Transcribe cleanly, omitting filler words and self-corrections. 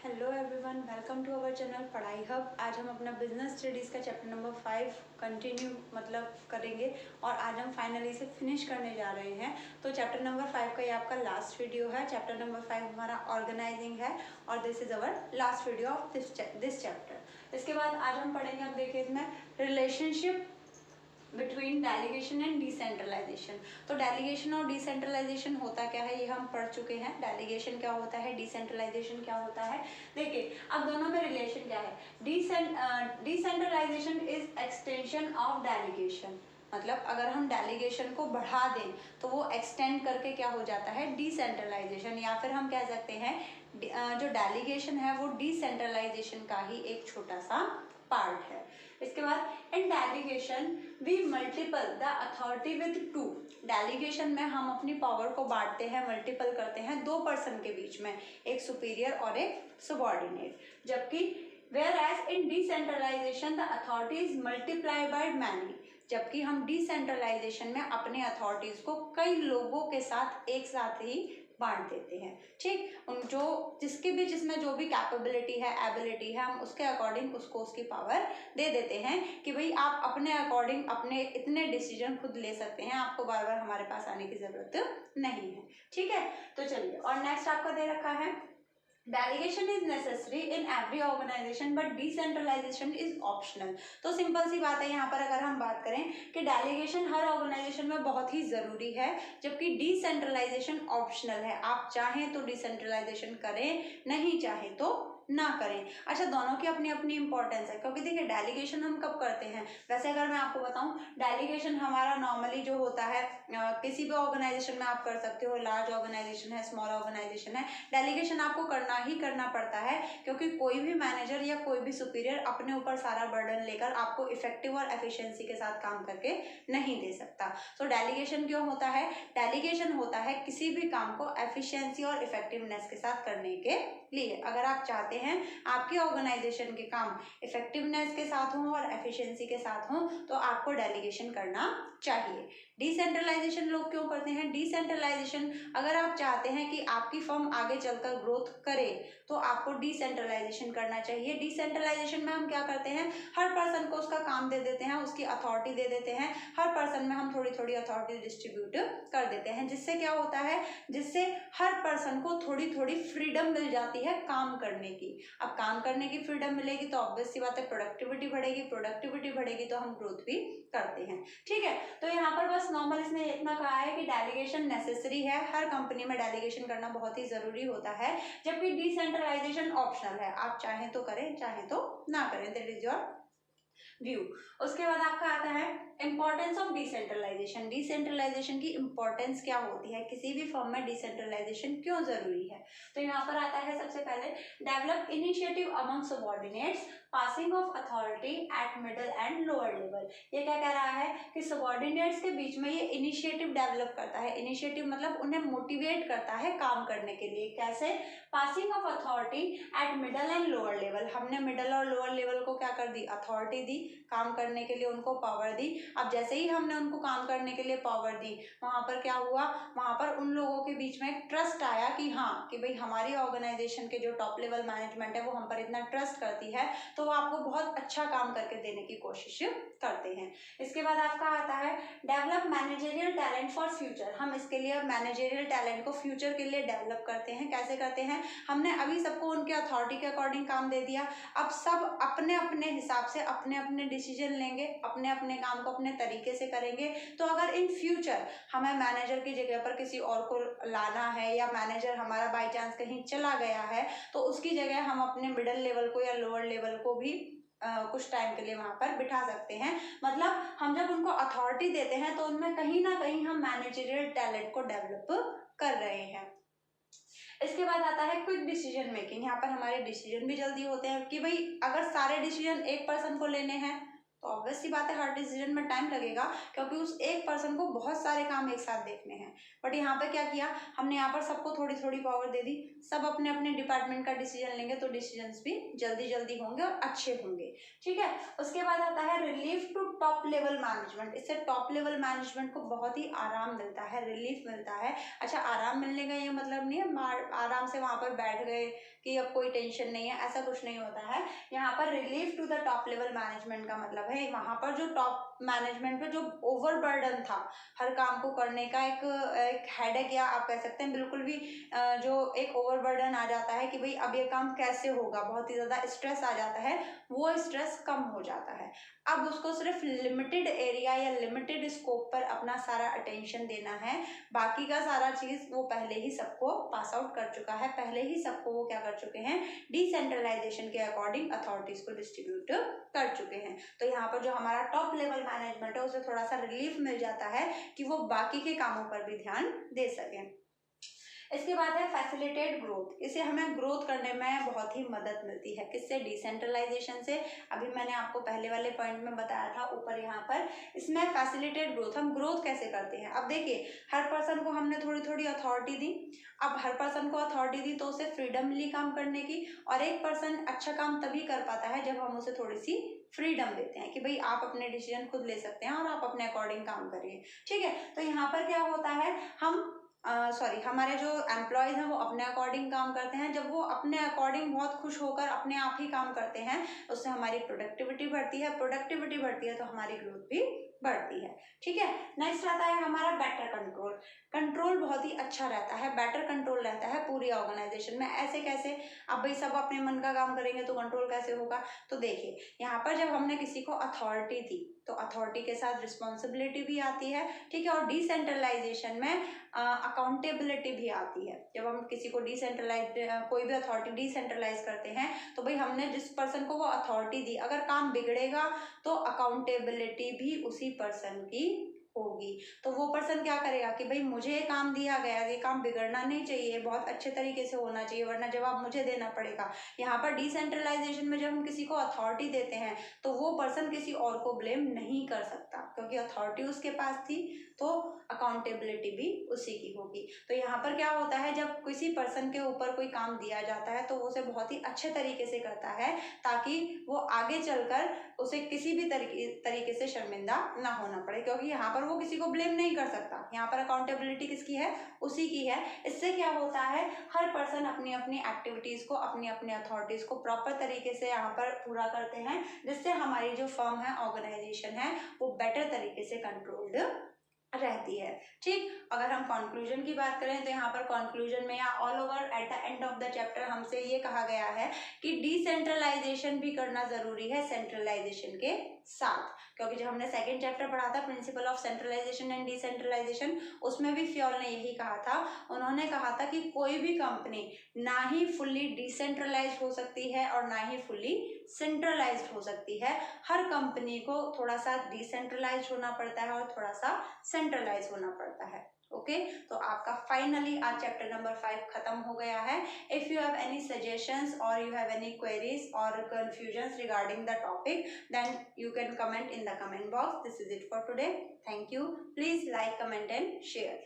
Hello everyone, welcome to our channel Padhai Hub. आज हम अपना बिजनेस स्टडीज़ का चैप्टर नंबर 5 कंटिन्यू करेंगे और आज हम फाइनली इसे फिनिश करने जा रहे हैं। तो चैप्टर नंबर 5 का ये आपका लास्ट वीडियो है। चैप्टर नंबर 5 हमारा ऑर्गेनाइजिंग है और this is our last video of this chapter. इसके बाद आज हम पढ़ेंगे, अब देखिए इसमें relationship between delegation and decentralisation. तो डेलीगेशन और डिसेंट्रलाइजेशन होता क्या है ये हम पढ़ चुके हैं। डेलीगेशन क्या होता है, डिसेंट्रलाइजेशन क्या होता है। देखिए अब दोनों में रिलेशन क्या है। Decentralisation is extension of delegation, मतलब अगर हम डेलीगेशन को बढ़ा दें तो वो एक्सटेंड करके क्या हो जाता है, डिसेंट्रलाइजेशन। या फिर हम कह सकते हैं जो डेलीगेशन है वो डिसेंट्रलाइजेशन का ही एक छोटा सा पार्ट है। इसके बाद in delegation we multiple the authority with to. Delegation में हम अपनी पावर को बांटते हैं, मल्टीपल करते हैं दो पर्सन के बीच में, एक सुपीरियर और एक सबऑर्डिनेट। जबकि whereas in decentralisation the authority is multiply by many. जबकि हम डिसेंट्रलाइजेशन में अपने अथॉरिटीज को कई लोगों के साथ एक साथ ही बांट देते हैं। ठीक, उन जो जिसके भी जिसमें जो भी कैपेबिलिटी है, एबिलिटी है, हम उसके अकॉर्डिंग उसको उसकी पावर दे देते हैं कि भाई आप अपने अकॉर्डिंग अपने इतने डिसीजन खुद ले सकते हैं, आपको बार बार हमारे पास आने की जरूरत नहीं है। ठीक है, तो चलिए और नेक्स्ट आपका दे रखा है delegation is necessary in every organisation but decentralisation is optional. तो सिंपल सी बात है, यहाँ पर अगर हम बात करें कि डेलीगेशन हर ऑर्गेनाइजेशन में बहुत ही ज़रूरी है, जबकि डिसेंट्रलाइजेशन ऑप्शनल है। आप चाहें तो डिसेंट्रलाइजेशन करें, नहीं चाहें तो ना करें। अच्छा, दोनों की अपनी अपनी इंपॉर्टेंस है, क्योंकि देखिए डेलीगेशन हम कब करते हैं। वैसे अगर मैं आपको बताऊं, डेलीगेशन हमारा नॉर्मली जो होता है किसी भी ऑर्गेनाइजेशन में आप कर सकते हो, लार्ज ऑर्गेनाइजेशन है, स्मॉल ऑर्गेनाइजेशन है, डेलीगेशन आपको करना ही करना पड़ता है, क्योंकि कोई भी मैनेजर या कोई भी सुपीरियर अपने ऊपर सारा बर्डन लेकर आपको इफेक्टिव और एफिशिएंसी के साथ काम करके नहीं दे सकता। तो डेलीगेशन क्यों होता है, डेलीगेशन होता है किसी भी काम को एफिशिएंसी और इफेक्टिवनेस के साथ करने के लिए। अगर आप चाहते हैं आपके ऑर्गेनाइजेशन के काम इफेक्टिवनेस के साथ हों और एफिशिएंसी के साथ हों तो आपको डेलीगेशन करना चाहिए। डिसेंट्रलाइजेशन लोग क्यों करते हैं, डिसेंट्रलाइजेशन अगर आप चाहते हैं कि आपकी फर्म आगे चलकर ग्रोथ करे तो आपको डिसेंट्रलाइजेशन करना चाहिए। डिसेंट्रलाइजेशन में हम क्या करते हैं, हर पर्सन को उसका काम दे देते हैं, उसकी अथॉरिटी दे देते हैं, हर पर्सन में हम थोड़ी थोड़ी अथॉरिटी डिस्ट्रीब्यूट कर देते हैं, जिससे क्या होता है, जिससे हर पर्सन को थोड़ी थोड़ी फ्रीडम मिल जाती है काम करने की। अब काम करने की फ्रीडम मिलेगी तो ऑब्वियस सी बात है प्रोडक्टिविटी बढ़ेगी, प्रोडक्टिविटी बढ़ेगी तो हम ग्रोथ भी करते हैं। ठीक है, तो यहाँ पर बस नॉर्मल इसने इतना कहा है कि डेलीगेशन नेसेसरी है, हर कंपनी में डेलीगेशन करना बहुत ही जरूरी होता है, जबकि डिसेंट्रलाइजेशन ऑप्शनल है। आप चाहें तो करें, चाहें तो ना करें, दैट इज योर व्यू। उसके बाद आपका आता है इंपॉर्टेंस ऑफ डिसेंट्रलाइजेशन। डिसेंट्रलाइजेशन की इंपॉर्टेंस क्या होती है, किसी भी फॉर्म में डिसेंट्रलाइजेशन क्यों जरूरी है। तो यहाँ पर आता है सबसे पहले develop initiative among subordinates, passing of authority eight middle and lower level. ये क्या कह रहा है कि सबऑर्डिनेट्स के बीच में ये इनिशिएटिव डेवलप करता है। इनिशिएटिव मतलब उन्हें मोटिवेट करता है काम करने के लिए। कैसे, passing of authority eight middle and lower level. हमने मिडिल और लोअर लेवल को क्या कर दी, अथॉरिटी दी, काम करने के लिए उनको पावर दी। अब जैसे ही हमने उनको काम करने के लिए पावर दी, वहां पर क्या हुआ, वहां पर उन लोगों के बीच में एक ट्रस्ट आया कि हाँ कि भाई हमारी ऑर्गेनाइजेशन के जो टॉप लेवल मैनेजमेंट है वो हम पर इतना ट्रस्ट करती है तो वो आपको बहुत अच्छा काम करके देने की कोशिश करते हैं। इसके बाद आपका आता है develop managerial talent for future. हम इसके लिए मैनेजरियल टैलेंट को फ्यूचर के लिए डेवलप करते हैं। कैसे करते हैं, हमने अभी सबको उनके अथॉरिटी के अकॉर्डिंग काम दे दिया, अब सब अपने अपने हिसाब से अपने अपने डिसीजन लेंगे, अपने अपने काम को अपने तरीके से करेंगे। तो अगर इन फ्यूचर हमें मैनेजर की जगह पर किसी और को लाना है या मैनेजर हमारा बाई चांस कहीं चला गया है तो उसकी जगह हम अपने मिडिल लेवल को या लोअर लेवल को भी कुछ टाइम के लिए वहां पर बिठा सकते हैं। मतलब हम जब उनको अथॉरिटी देते हैं तो उनमें कहीं ना कहीं हम मैनेजरियल टैलेंट को डेवलप कर रहे हैं। इसके बाद आता है क्विक डिसीजन मेकिंग। यहाँ पर हमारे डिसीजन भी जल्दी होते हैं कि भाई अगर सारे डिसीजन एक पर्सन को लेने हैं तो ऑब्वियस सी बात है हर डिसीजन में टाइम लगेगा, क्योंकि उस एक पर्सन को बहुत सारे काम एक साथ देखने हैं। बट यहाँ पे क्या किया हमने, यहाँ पर सबको थोड़ी थोड़ी पावर दे दी, सब अपने अपने डिपार्टमेंट का डिसीजन लेंगे तो डिसीजंस भी जल्दी जल्दी होंगे और अच्छे होंगे। ठीक है, उसके बाद आता है relief to top level management. इससे टॉप लेवल मैनेजमेंट को बहुत ही आराम मिलता है, रिलीफ मिलता है। अच्छा, आराम मिलने का ये मतलब नहीं है आराम से वहां पर बैठ गए कि अब कोई टेंशन नहीं है, ऐसा कुछ नहीं होता है। यहाँ पर relief to the top level management का मतलब है वहां पर जो टॉप मैनेजमेंट पे जो ओवरबर्डन था हर काम को करने का, एक हेडेक या आप कह सकते हैं बिल्कुल भी जो एक ओवरबर्डन आ जाता है कि भाई अब ये काम कैसे होगा, बहुत ही ज्यादा स्ट्रेस आ जाता है, वो स्ट्रेस कम हो जाता है। अब उसको सिर्फ लिमिटेड एरिया या लिमिटेड स्कोप पर अपना सारा अटेंशन देना है, बाकी का सारा चीज वो पहले ही सबको पास आउट कर चुका है, पहले ही सबको वो क्या कर चुके हैं, डिसेंट्रलाइजेशन के अकॉर्डिंग अथॉरिटीज को डिस्ट्रीब्यूट कर चुके हैं। तो यहाँ पर जो हमारा टॉप लेवल मैनेजमेंट है उसे थोड़ा सा रिलीफ मिल जाता है कि वो बाकी के कामों पर भी ध्यान दे सकें। इसके बाद है फैसिलिटेट ग्रोथ। इसे हमें ग्रोथ करने में बहुत ही मदद मिलती है, किससे, डिसेंट्रलाइजेशन से। अभी मैंने आपको पहले वाले पॉइंट में बताया था ऊपर यहाँ पर, इसमें फैसिलिटेट ग्रोथ, हम ग्रोथ कैसे करते हैं। अब देखिए हर पर्सन को हमने थोड़ी थोड़ी अथॉरिटी दी, अब हर पर्सन को अथॉरिटी दी तो उसे फ्रीडम मिली काम करने की, और एक पर्सन अच्छा काम तभी कर पाता है जब हम उसे थोड़ी सी फ्रीडम देते हैं कि भाई आप अपने डिसीजन खुद ले सकते हैं और आप अपने अकॉर्डिंग काम करिए, ठीक है। तो यहाँ पर क्या होता है, हम हमारे जो एम्प्लॉयज हैं वो अपने अकॉर्डिंग काम करते हैं, जब वो अपने अकॉर्डिंग बहुत खुश होकर अपने आप ही काम करते हैं उससे हमारी प्रोडक्टिविटी बढ़ती है, प्रोडक्टिविटी बढ़ती है तो हमारी ग्रोथ भी बढ़ती है, ठीक है। नेक्स्ट आता है हमारा बेटर कंट्रोल। कंट्रोल बहुत ही अच्छा रहता है, बेटर कंट्रोल रहता है पूरी ऑर्गेनाइजेशन में। ऐसे कैसे, अब भाई सब अपने मन का काम करेंगे तो कंट्रोल कैसे होगा। तो देखिए यहाँ पर जब हमने किसी को अथॉरिटी दी तो अथॉरिटी के साथ रिस्पॉन्सिबिलिटी भी आती है, ठीक है, और डिसेंट्रलाइजेशन में अकाउंटेबिलिटी भी आती है। जब हम किसी को कोई भी अथॉरिटी डिसेंट्रलाइज करते हैं तो भाई हमने जिस पर्सन को वो अथॉरिटी दी, अगर काम बिगड़ेगा तो अकाउंटेबिलिटी भी उसी पर्सन की होगी। तो वो पर्सन क्या करेगा कि भाई मुझे ये काम दिया गया, ये काम बिगड़ना नहीं चाहिए, बहुत अच्छे तरीके से होना चाहिए, वरना जवाब मुझे देना पड़ेगा। यहाँ पर डिसेंट्रलाइजेशन में जब हम किसी को अथॉरिटी देते हैं तो वो पर्सन किसी और को ब्लेम नहीं कर सकता, क्योंकि अथॉरिटी उसके पास थी तो अकाउंटेबिलिटी भी उसी की होगी। तो यहाँ पर क्या होता है, जब किसी पर्सन के ऊपर कोई काम दिया जाता है तो वो उसे बहुत ही अच्छे तरीके से करता है ताकि वो आगे चलकर उसे किसी भी तरीके से शर्मिंदा ना होना पड़े, क्योंकि यहाँ पर वो किसी को ब्लेम नहीं कर सकता, यहाँ पर अकाउंटेबिलिटी किसकी है, उसी की है। इससे क्या होता है, हर पर्सन अपनी अपनी एक्टिविटीज को, अपनी अपनी अथॉरिटीज को प्रॉपर तरीके से यहाँ पर पूरा करते हैं, जिससे हमारी जो फर्म है, ऑर्गेनाइजेशन है, वो बेटर तरीके से कंट्रोल्ड रहती है, ठीक। अगर हम कंक्लूजन की बात करें तो यहाँ पर कंक्लूजन में या all over at the end of the chapter हमसे ये कहा गया है कि डिसेंट्रलाइजेशन भी करना जरूरी है सेंट्रलाइजेशन के साथ, क्योंकि जब हमने सेकंड चैप्टर पढ़ा था principle of centralisation and decentralisation, उसमें भी फ्योल ने यही कहा था। उन्होंने कहा था कि कोई भी कंपनी ना ही फुल्ली डिसेंट्रलाइज हो सकती है और ना ही फुल्ली सेंट्रलाइज्ड हो सकती है। हर कंपनी को थोड़ा सा डिसेंट्रलाइज होना पड़ता है और थोड़ा सा सेंट्रलाइज होना पड़ता है, ओके। तो आपका फाइनली आज चैप्टर नंबर 5 खत्म हो गया है। If you have any suggestions और यू हैव एनी क्वेरीज और confusions regarding the topic, then you can comment in the comment box. This is it for today. Thank you. Please like, comment and share.